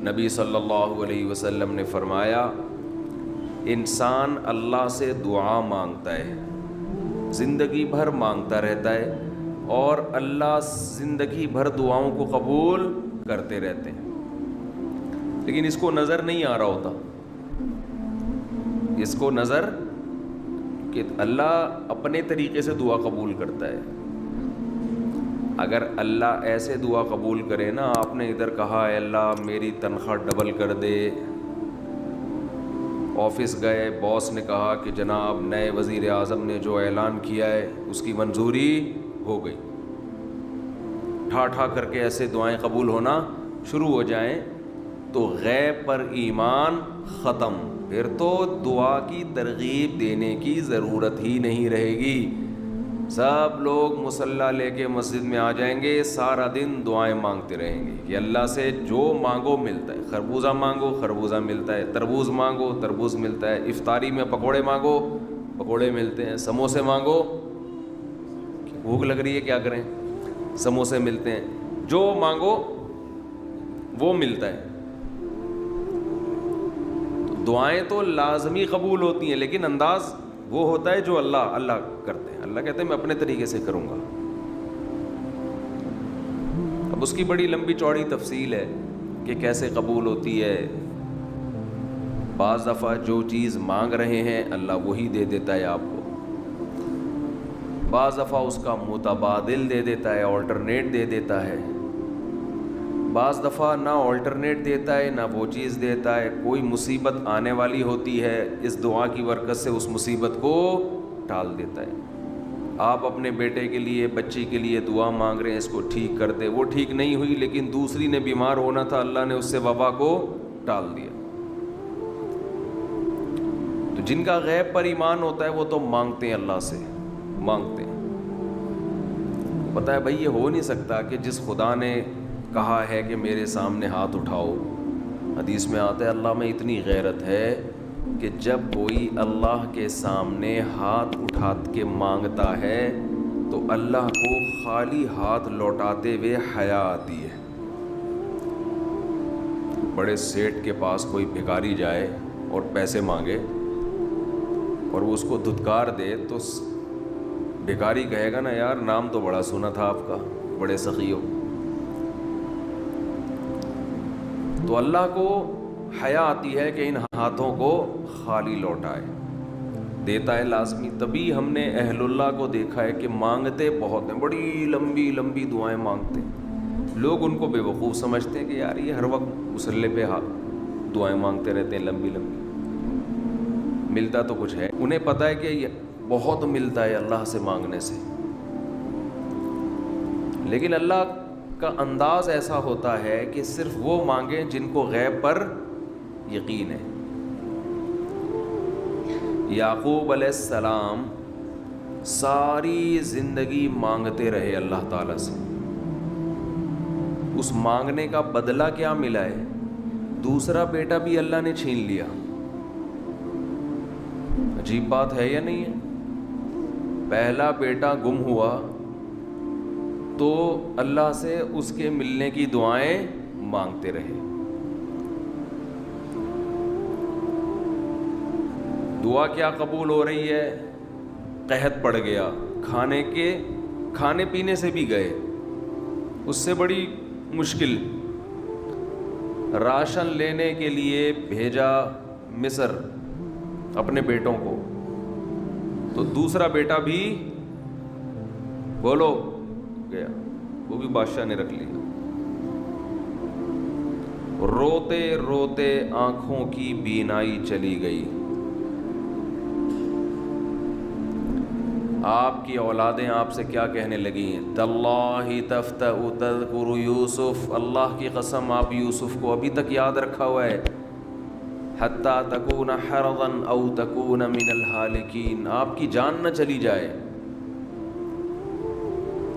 نبی صلی اللہ علیہ وسلم نے فرمایا انسان اللہ سے دعا مانگتا ہے، زندگی بھر مانگتا رہتا ہے، اور اللہ زندگی بھر دعاؤں کو قبول کرتے رہتے ہیں، لیکن اس کو نظر نہیں آ رہا ہوتا، اس کو نظر کہ اللہ اپنے طریقے سے دعا قبول کرتا ہے۔ اگر اللہ ایسے دعا قبول کرے نا، آپ نے ادھر کہا اے اللہ میری تنخواہ ڈبل کر دے، آفس گئے باس نے کہا کہ جناب نئے وزیر اعظم نے جو اعلان کیا ہے اس کی منظوری ہو گئی، ٹھا ٹھا کر کے ایسے دعائیں قبول ہونا شروع ہو جائیں تو غیب پر ایمان ختم، پھر تو دعا کی ترغیب دینے کی ضرورت ہی نہیں رہے گی۔ سب لوگ مصلی لے کے مسجد میں آ جائیں گے، سارا دن دعائیں مانگتے رہیں گے کہ اللہ سے جو مانگو ملتا ہے، خربوزہ مانگو خربوزہ ملتا ہے، تربوز مانگو تربوز ملتا ہے، افطاری میں پکوڑے مانگو پکوڑے ملتے ہیں، سموسے مانگو، بھوک لگ رہی ہے کیا کریں، سموسے ملتے ہیں، جو مانگو وہ ملتا ہے۔ دعائیں تو لازمی قبول ہوتی ہیں، لیکن انداز وہ ہوتا ہے جو اللہ کرتے ہیں۔ اللہ کہتے ہیں میں اپنے طریقے سے کروں گا۔ اب اس کی بڑی لمبی چوڑی تفصیل ہے کہ کیسے قبول ہوتی ہے۔ بعض دفعہ جو چیز مانگ رہے ہیں اللہ وہی دے دیتا ہے آپ کو، بعض دفعہ اس کا متبادل دے دیتا ہے، آلٹرنیٹ دے دیتا ہے، بعض دفعہ نہ آلٹرنیٹ دیتا ہے نہ وہ چیز دیتا ہے، کوئی مصیبت آنے والی ہوتی ہے، اس دعا کی برکت سے اس مصیبت کو ٹال دیتا ہے۔ آپ اپنے بیٹے کے لیے بچی کے لیے دعا مانگ رہے ہیں اس کو ٹھیک کر دے، وہ ٹھیک نہیں ہوئی لیکن دوسری نے بیمار ہونا تھا، اللہ نے اس سے وبا کو ٹال دیا۔ تو جن کا غیب پر ایمان ہوتا ہے وہ تو مانگتے ہیں، اللہ سے مانگتے ہیں۔ پتہ ہے بھائی یہ ہو نہیں سکتا کہ جس خدا نے کہا ہے کہ میرے سامنے ہاتھ اٹھاؤ، حدیث میں آتا ہے اللہ میں اتنی غیرت ہے کہ جب کوئی اللہ کے سامنے ہاتھ اٹھا کے مانگتا ہے تو اللہ کو خالی ہاتھ لوٹاتے ہوئے حیا آتی ہے۔ بڑے سیٹ کے پاس کوئی بھکاری جائے اور پیسے مانگے اور وہ اس کو دھتکار دے تو بھکاری کہے گا نا یار نام تو بڑا سنا تھا آپ کا، بڑے سخی ہو۔ تو اللہ کو حیا آتی ہے کہ ان ہاتھوں کو خالی لوٹائے، دیتا ہے لازمی۔ تبھی ہم نے اہل اللہ کو دیکھا ہے کہ مانگتے بہت ہیں، بڑی لمبی لمبی دعائیں مانگتے ہیں۔ لوگ ان کو بے وقوف سمجھتے ہیں کہ یار یہ ہر وقت مصلی پہ دعائیں مانگتے رہتے ہیں لمبی لمبی، ملتا تو کچھ ہے۔ انہیں پتہ ہے کہ یہ بہت ملتا ہے اللہ سے مانگنے سے، لیکن اللہ کا انداز ایسا ہوتا ہے کہ صرف وہ مانگیں جن کو غیب پر یقین ہے۔ یعقوب علیہ السلام ساری زندگی مانگتے رہے اللہ تعالیٰ سے، اس مانگنے کا بدلہ کیا ملا ہے؟ دوسرا بیٹا بھی اللہ نے چھین لیا۔ عجیب بات ہے یا نہیں ہے؟ پہلا بیٹا گم ہوا تو اللہ سے اس کے ملنے کی دعائیں مانگتے رہے۔ دعا کیا قبول ہو رہی ہے؟ قحط پڑ گیا، کھانے پینے سے بھی گئے، اس سے بڑی مشکل۔ راشن لینے کے لیے بھیجا مصر اپنے بیٹوں کو، تو دوسرا بیٹا بھی بولو گیا، وہ بھی بادشاہ نے رکھ لیا۔ روتے روتے آنکھوں کی بینائی چلی گئی۔ آپ کی اولادیں آپ سے کیا کہنے لگی ہیں؟ تاللہ تفتأ تذکر یوسف، اللہ کی قسم آپ یوسف کو ابھی تک یاد رکھا ہوا ہے۔ حتی تکون حرضا او تکون من الہالکین، آپ کی جان نہ چلی جائے۔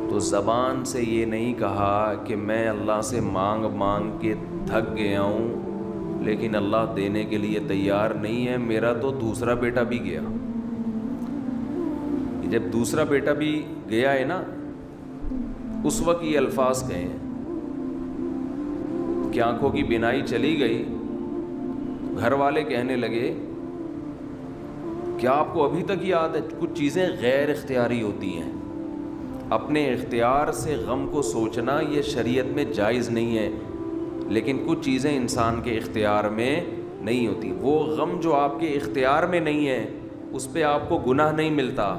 تو زبان سے یہ نہیں کہا کہ میں اللہ سے مانگ مانگ کے تھک گیا ہوں لیکن اللہ دینے کے لیے تیار نہیں ہے، میرا تو دوسرا بیٹا بھی گیا۔ جب دوسرا بیٹا بھی گیا ہے نا، اس وقت یہ الفاظ کہیں کہ آنکھوں کی بینائی چلی گئی، گھر والے کہنے لگے کیا آپ کو ابھی تک یاد ہے؟ کچھ چیزیں غیر اختیاری ہوتی ہیں، اپنے اختیار سے غم کو سوچنا یہ شریعت میں جائز نہیں ہے، لیکن کچھ چیزیں انسان کے اختیار میں نہیں ہوتی۔ وہ غم جو آپ کے اختیار میں نہیں ہے اس پہ آپ کو گناہ نہیں ملتا،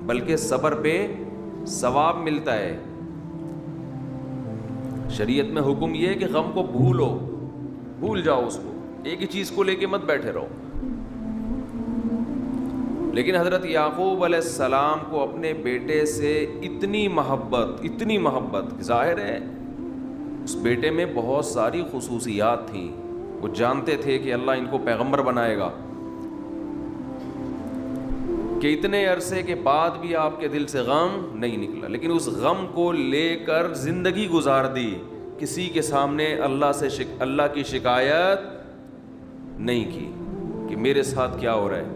بلکہ صبر پہ ثواب ملتا ہے۔ شریعت میں حکم یہ ہے کہ غم کو بھول جاؤ، اس کو ایک ہی چیز کو لے کے مت بیٹھے رہو۔ لیکن حضرت یعقوب علیہ السلام کو اپنے بیٹے سے اتنی محبت، ظاہر ہے اس بیٹے میں بہت ساری خصوصیات تھیں، وہ جانتے تھے کہ اللہ ان کو پیغمبر بنائے گا، کہ اتنے عرصے کے بعد بھی آپ کے دل سے غم نہیں نکلا، لیکن اس غم کو لے کر زندگی گزار دی، کسی کے سامنے اللہ کی شکایت نہیں کی کہ میرے ساتھ کیا ہو رہا ہے۔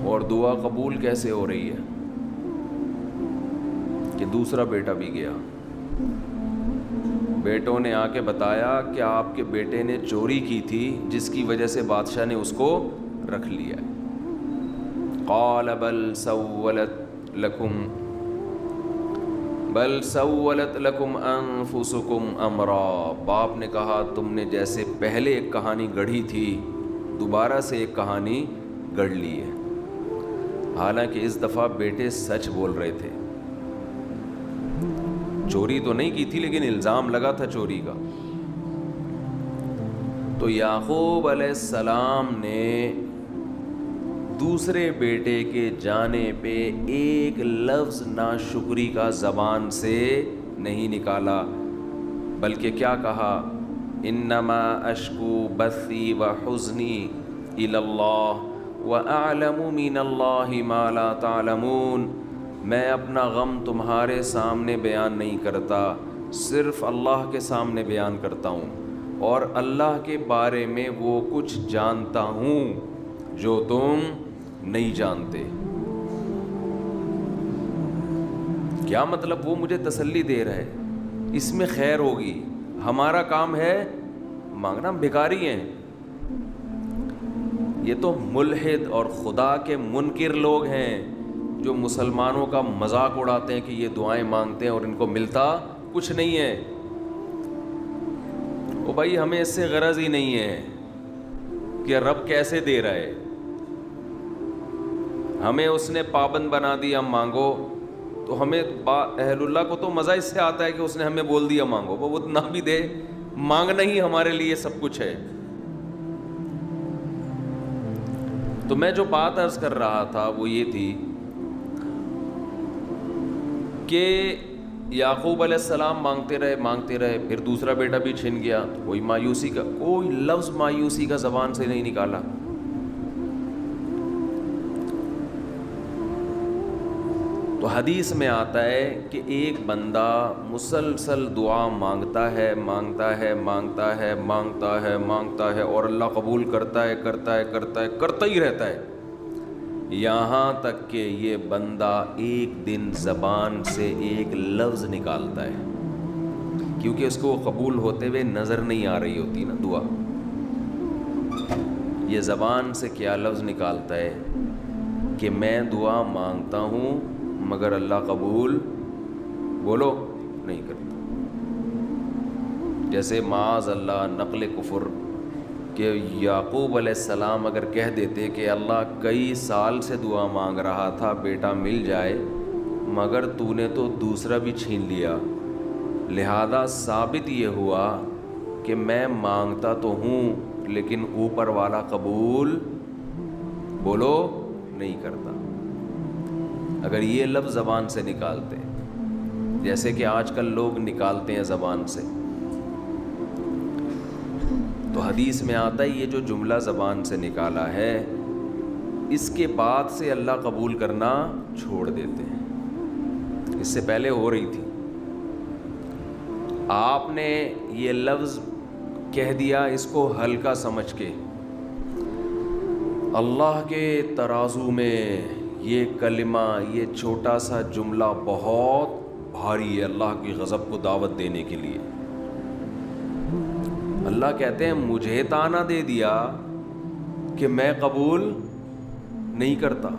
اور دعا قبول کیسے ہو رہی ہے کہ دوسرا بیٹا بھی گیا، بیٹوں نے آ کے بتایا کہ آپ کے بیٹے نے چوری کی تھی جس کی وجہ سے بادشاہ نے اس کو رکھ لیا۔ قال بل سولت لکم انفسکم امرا، باپ نے کہا تم نے جیسے پہلے ایک کہانی گڑھی تھی دوبارہ سے ایک کہانی گڑھ لی ہے۔ حالانکہ اس دفعہ بیٹے سچ بول رہے تھے، چوری تو نہیں کی تھی لیکن الزام لگا تھا چوری کا۔ تو یعقوب علیہ السلام نے دوسرے بیٹے کے جانے پہ ایک لفظ ناشکری کا زبان سے نہیں نکالا، بلکہ کیا کہا؟ انما اشکو بثی وحزنی الی اللہ وَأَعْلَمُ مِنَ اللَّهِ مَا لَا تَعْلَمُونَ، میں اپنا غم تمہارے سامنے بیان نہیں کرتا، صرف اللہ کے سامنے بیان کرتا ہوں، اور اللہ کے بارے میں وہ کچھ جانتا ہوں جو تم نہیں جانتے۔ کیا مطلب؟ وہ مجھے تسلی دے رہا ہے، اس میں خیر ہوگی، ہمارا کام ہے مانگنا، ہم بھکاری ہیں۔ یہ تو ملحد اور خدا کے منکر لوگ ہیں جو مسلمانوں کا مذاق اڑاتے ہیں کہ یہ دعائیں مانگتے ہیں اور ان کو ملتا کچھ نہیں ہے۔ او بھائی ہمیں اس سے غرض ہی نہیں ہے کہ رب کیسے دے رہا ہے، ہمیں اس نے پابند بنا دیا مانگو، تو ہمیں اہل اللہ کو تو مزہ اس سے آتا ہے کہ اس نے ہمیں بول دیا مانگو، وہ نہ بھی دے، مانگنا ہی ہمارے لیے سب کچھ ہے۔ تو میں جو بات عرض کر رہا تھا وہ یہ تھی کہ یعقوب علیہ السلام مانگتے رہے، پھر دوسرا بیٹا بھی چھن گیا، تو کوئی لفظ مایوسی کا زبان سے نہیں نکالا۔ تو حدیث میں آتا ہے کہ ایک بندہ مسلسل دعا مانگتا ہے اور اللہ قبول کرتا ہی رہتا ہے، یہاں تک کہ یہ بندہ ایک دن زبان سے ایک لفظ نکالتا ہے، کیونکہ اس کو قبول ہوتے ہوئے نظر نہیں آ رہی ہوتی نا دعا، یہ زبان سے کیا لفظ نکالتا ہے کہ میں دعا مانگتا ہوں مگر اللہ قبول بولو نہیں کرتا۔ جیسے معاذ اللہ نقل کفر، کہ یعقوب علیہ السلام اگر کہہ دیتے کہ اللہ کئی سال سے دعا مانگ رہا تھا بیٹا مل جائے، مگر تو نے تو دوسرا بھی چھین لیا، لہذا ثابت یہ ہوا کہ میں مانگتا تو ہوں لیکن اوپر والا قبول بولو نہیں کرتا۔ اگر یہ لفظ زبان سے نکالتے جیسے کہ آج کل لوگ نکالتے ہیں زبان سے، تو حدیث میں آتا ہے یہ جو جملہ زبان سے نکالا ہے اس کے بعد سے اللہ قبول کرنا چھوڑ دیتے ہیں، اس سے پہلے ہو رہی تھی، آپ نے یہ لفظ کہہ دیا اس کو ہلکا سمجھ کے، اللہ کے ترازو میں یہ کلمہ، یہ چھوٹا سا جملہ بہت بھاری ہے اللہ کی غضب کو دعوت دینے کے لیے. اللہ کہتے ہیں مجھے تانا دے دیا کہ میں قبول نہیں کرتا.